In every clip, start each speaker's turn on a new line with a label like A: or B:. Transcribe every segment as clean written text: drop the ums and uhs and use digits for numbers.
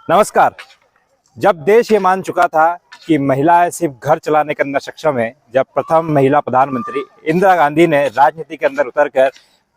A: नमस्कार। जब देश ये मान चुका था कि महिलाएं सिर्फ घर चलाने के अंदर सक्षम है, जब प्रथम महिला प्रधानमंत्री इंदिरा गांधी ने राजनीति के अंदर उतरकर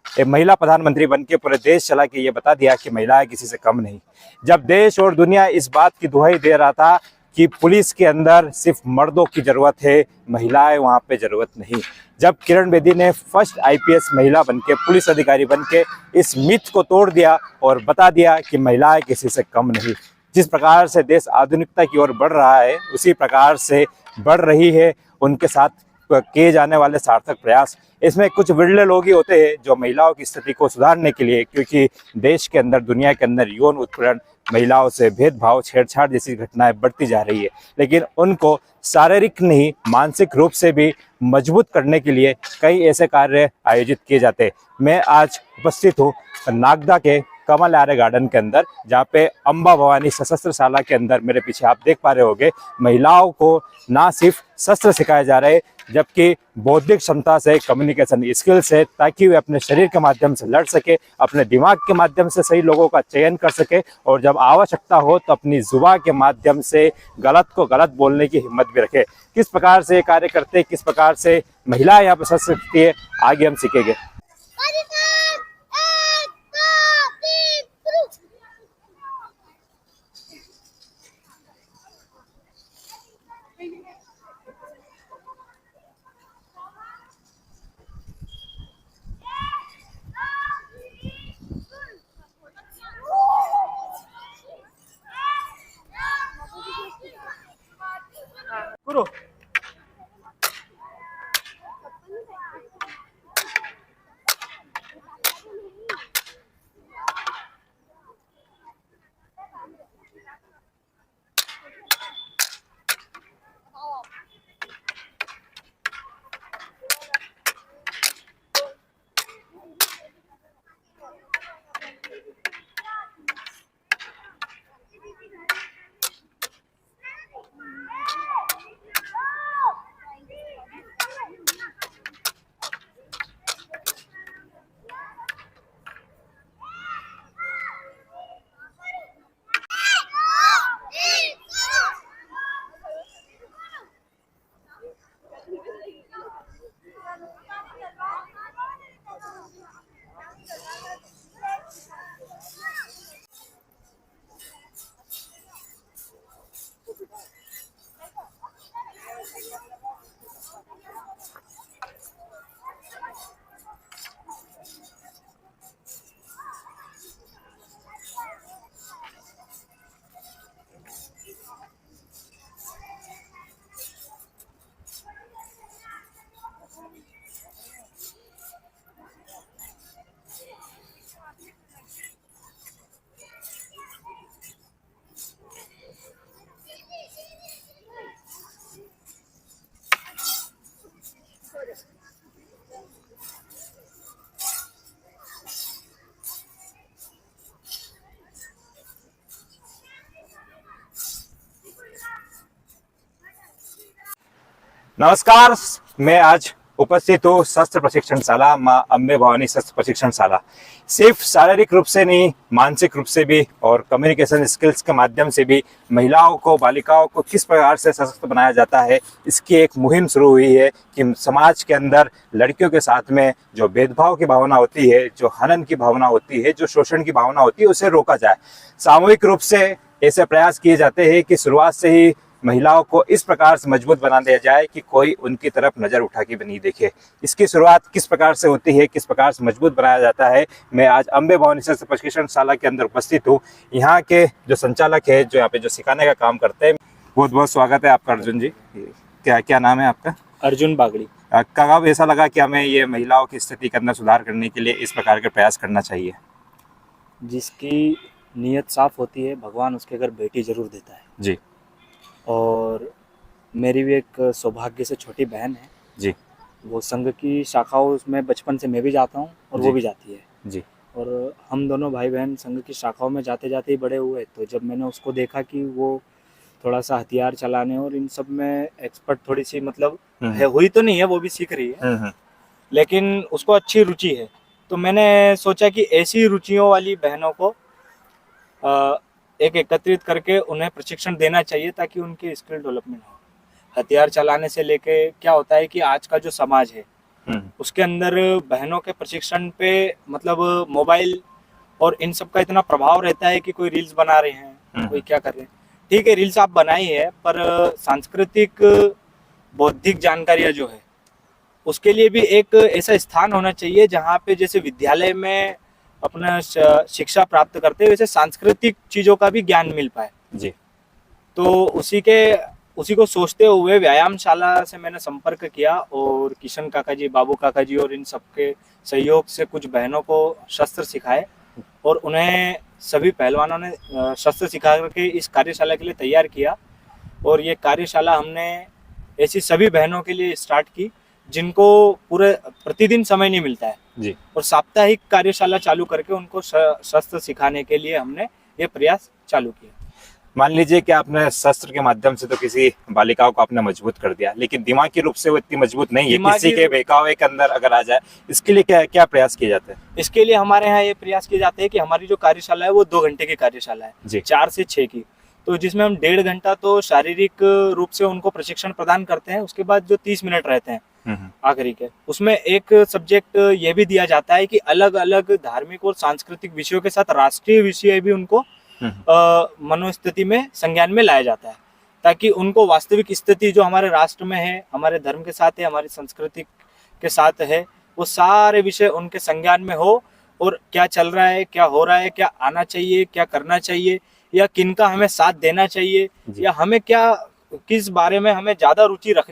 A: एक महिला प्रधानमंत्री बन के पूरे देश चला के ये बता दिया कि महिलाएं किसी से कम नहीं, जब देश और दुनिया इस बात की दुहाई दे रहा था कि पुलिस के अंदर सिर्फ मर्दों की जरूरत है, महिलाएं वहां पे जरूरत नहीं, जब किरण बेदी ने फर्स्ट आईपीएस महिला बनके पुलिस अधिकारी बनके इस मिथ को तोड़ दिया और बता दिया कि महिलाएं किसी से कम नहीं, जिस प्रकार से देश आधुनिकता की ओर बढ़ रहा है उसी प्रकार से बढ़ रही है उनके साथ किए जाने वाले सार्थक प्रयास। इसमें कुछ विरले लोग ही होते हैं जो महिलाओं की स्थिति को सुधारने के लिए, क्योंकि देश के अंदर दुनिया के अंदर यौन उत्पीड़न, महिलाओं से भेदभाव, छेड़छाड़ जैसी घटनाएं बढ़ती जा रही है, लेकिन उनको शारीरिक नहीं मानसिक रूप से भी मजबूत करने के लिए कई ऐसे कार्य आयोजित किए जाते हैं। मैं आज उपस्थित हूँ नागदा के कमल आर्य गार्डन के अंदर, जहाँ पे अम्बा भवानी सशस्त्र शाला के अंदर मेरे पीछे आप देख पा रहे होंगे, महिलाओं को ना सिर्फ शस्त्र सिखाए जा रहे जबकि बौद्धिक क्षमता से, कम्युनिकेशन स्किल से, ताकि वे अपने शरीर के माध्यम से लड़ सके, अपने दिमाग के माध्यम से सही लोगों का चयन कर सके और जब आवश्यकता हो तो अपनी जुबान के माध्यम से गलत को गलत बोलने की हिम्मत भी रखे। किस प्रकार से कार्य करते, किस प्रकार से महिलाएं यहाँ पर सशक्त है, आगे हम सीखेंगे। करो। नमस्कार, मैं आज उपस्थित हूँ शस्त्र प्रशिक्षण शाला मां अम्बे भवानी शस्त्र प्रशिक्षण शाला। सिर्फ शारीरिक रूप से नहीं, मानसिक रूप से भी और कम्युनिकेशन स्किल्स के माध्यम से भी महिलाओं को, बालिकाओं को किस प्रकार से सशक्त बनाया जाता है, इसकी एक मुहिम शुरू हुई है कि समाज के अंदर लड़कियों के साथ में जो भेदभाव की भावना होती है, जो हनन की भावना होती है, जो शोषण की भावना होती है, उसे रोका जाए। सामूहिक रूप से ऐसे प्रयास किए जाते हैं कि शुरुआत से ही महिलाओं को इस प्रकार से मजबूत बना दिया जाए कि कोई उनकी तरफ नजर उठा के भी नहीं देखे। इसकी शुरुआत किस प्रकार से होती है, किस प्रकार से मजबूत बनाया जाता है, मैं आज अम्बे भवानी शस्त्र प्रशिक्षण शाला के अंदर उपस्थित हूँ। यहाँ के जो संचालक है, जो यहाँ पे जो सिखाने का काम करते हैं, बहुत बहुत स्वागत है आपका अर्जुन जी। क्या नाम है आपका?
B: अर्जुन बागड़ी।
A: कब ऐसा लगा कि हमें ये महिलाओं की स्थिति के अंदर सुधार करने के लिए इस प्रकार के प्रयास करना चाहिए?
B: जिसकी नीयत साफ होती है, भगवान उसके घर बेटी जरूर देता है
A: जी।
B: और मेरी भी एक सौभाग्य से छोटी बहन है
A: जी।
B: वो संघ की शाखाओं में बचपन से मैं भी जाता हूँ और वो भी जाती है
A: जी।
B: और हम दोनों भाई बहन संघ की शाखाओं में जाते जाते ही बड़े हुए। तो जब मैंने उसको देखा कि वो थोड़ा सा हथियार चलाने और इन सब में एक्सपर्ट थोड़ी सी मतलब है, हुई तो नहीं है, वो भी सीख रही है, लेकिन उसको अच्छी रुचि है, तो मैंने सोचा कि ऐसी रुचियों वाली बहनों को एक एकत्रित करके उन्हें प्रशिक्षण देना चाहिए ताकि उनकी स्किल डेवलपमेंट हो। हथियार चलाने से लेके क्या होता है कि आज का जो समाज है उसके अंदर बहनों के प्रशिक्षण पे मतलब मोबाइल और इन सब का इतना प्रभाव रहता है कि कोई रील्स बना रहे हैं, कोई क्या कर रहे हैं। ठीक है, रील्स आप बनाई है, पर सांस्कृतिक बौद्धिक जानकारियां जो है उसके लिए भी एक ऐसा स्थान होना चाहिए जहाँ पे जैसे विद्यालय में अपना शिक्षा प्राप्त करते हैं वैसे सांस्कृतिक चीजों का भी ज्ञान मिल पाए
A: जी।
B: तो उसी को सोचते हुए व्यायामशाला से मैंने संपर्क किया और किशन काका जी, बाबू काका जी और इन सबके सहयोग से कुछ बहनों को शस्त्र सिखाए और उन्हें सभी पहलवानों ने शस्त्र सिखा करके इस कार्यशाला के लिए तैयार किया। और ये कार्यशाला हमने ऐसी सभी बहनों के लिए स्टार्ट की जिनको पूरे प्रतिदिन समय नहीं मिलता है
A: जी।
B: और साप्ताहिक कार्यशाला चालू करके उनको शस्त्र सिखाने के लिए हमने ये प्रयास चालू किया।
A: मान लीजिए कि आपने शस्त्र के माध्यम से तो किसी बालिकाओं को आपने मजबूत कर दिया, लेकिन दिमागी रूप से वो इतनी मजबूत नहीं है, किसी के बहकावे के अंदर अगर आ जाए, इसके लिए क्या क्या प्रयास किए जाते हैं?
B: इसके लिए हमारे यहाँ ये प्रयास किए जाते हैं कि हमारी जो कार्यशाला है वो 2 घंटे की कार्यशाला है
A: जी।
B: 4 से 6 की, तो जिसमें हम 1.5 घंटा तो शारीरिक रूप से उनको प्रशिक्षण प्रदान करते हैं। उसके बाद जो 30 मिनट रहते हैं आखिरी के, उसमें एक सब्जेक्ट ये भी दिया जाता है कि अलग अलग धार्मिक और सांस्कृतिक विषयों के साथ राष्ट्रीय विषय भी उनको मनोस्थिति में संज्ञान में लाया जाता है ताकि उनको वास्तविक स्थिति जो हमारे राष्ट्र में है, हमारे धर्म के साथ है, हमारी संस्कृति के साथ है, वो सारे विषय उनके संज्ञान में हो और क्या चल रहा है, क्या हो रहा है, क्या आना चाहिए, क्या करना चाहिए, या किनका हमें साथ देना चाहिए, या हमें क्या किस बारे में हमें ज्यादा रुचि रखनी